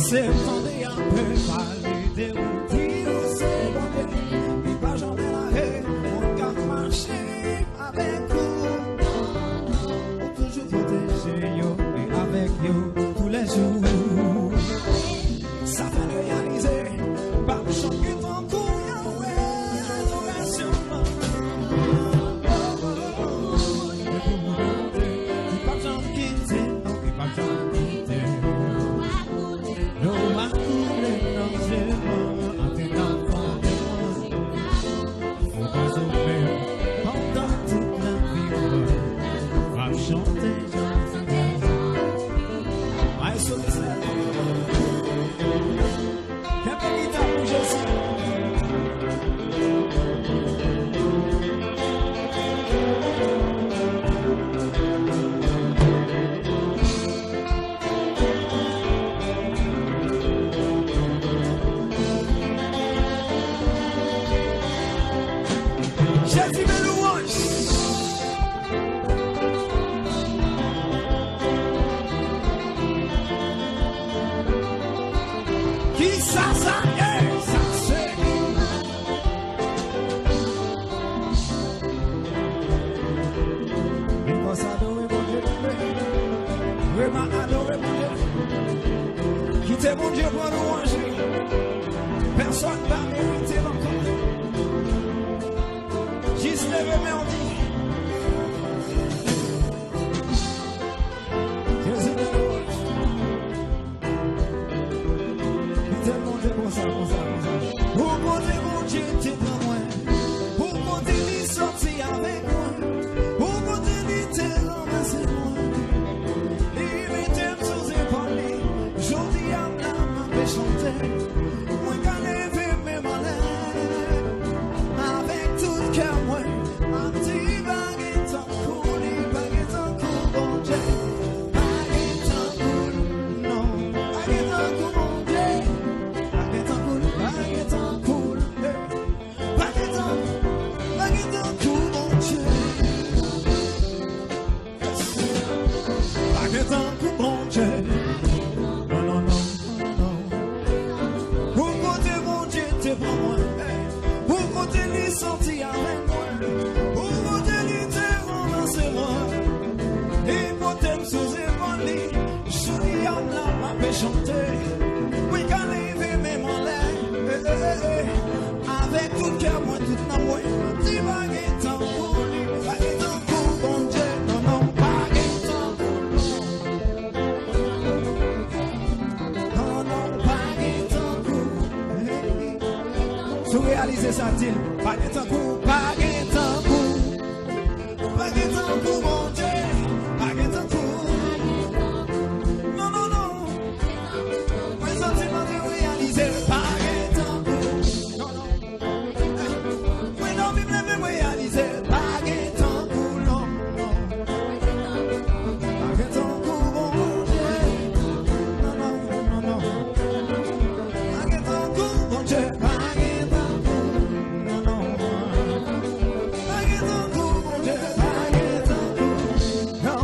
C'est attendez un peu parler des routiers, c'est bon, il va jamais l'arrêt, on garde marcher avec vous, on toujours protéger yo, et avec yo tous les jours, ça fait réaliser, pas choquer ton coup, Yahweh, adoration. Il pas besoin de quitter, non, il pas besoin de quitter. Quittez mon Dieu pour nous manger. levez mais on dit. Jésus de louange. Tellement de comme ça. Pour côté mon Dieu, tu prends moi. Pour côté lui sortir avec moi. Pour côté lui te ramasser moi. Il m'était sous épaule. Jodi à la main chanter. Moi quand lever mes malins. Avec tout cœur moi. Un petit baguette en cool, baguette en cool, bon Dieu. Baguette en cool, non. Baguette en cool, bon Dieu. Baguette en cool, baguette en cool. Baguette en cool, bon Dieu. Baguette en cool, bon Dieu. Non. Pour côté mon Dieu, tu prends moi. Pour côté lui sorti avec moi. Pour côté lui te ramasser moi. Et côté me sous épaule. Je dis à la m'a fait chanter. Oui, quand lever mes mollets. Avec tout cœur, moi, tout dans moi. Dis baguette en cool, baguette en cool, bon Dieu. Non, baguette en cool. Non, baguette en cool. Sous réaliser ça, dit baguette en cool, baguette en cool. Baguette en cool, bon Dieu. Baguette en cool. Non. Mes sentiments de réaliser baguette en cool. Non. Oui, non, vive les mêmes réaliser baguette en cool, non. Baguette en cool, bon Dieu. Non. Baguette en cool, bon Dieu. Baguette en cool. Non. Baguette en cool, bon Dieu. Baguette en cool. Non.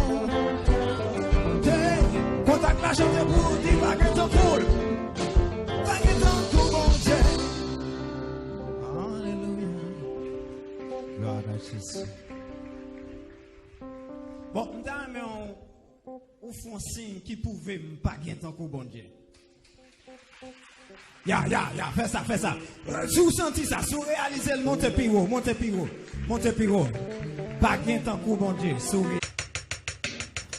Contact la chambre pour dire baguette en cool. Baguette en cool, bon Dieu. Alléluia. Gloire à Jésus. Bon, mais on fait un signe qui pouvait me baguette en cool, bon Dieu. Ya, fais ça. Si vous sentez ça, si vous réalisez le monte piro. Baguette en cool, bon Dieu. Souris.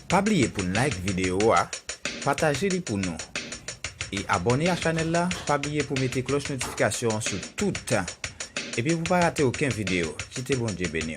Pas oublier pour like vidéo, partager li pour nous. Et abonner à la chaîne là, pas oublier pour mettre cloche notification sur tout. Et puis vous ne pas rater aucune vidéo. C'était bon Dieu béni.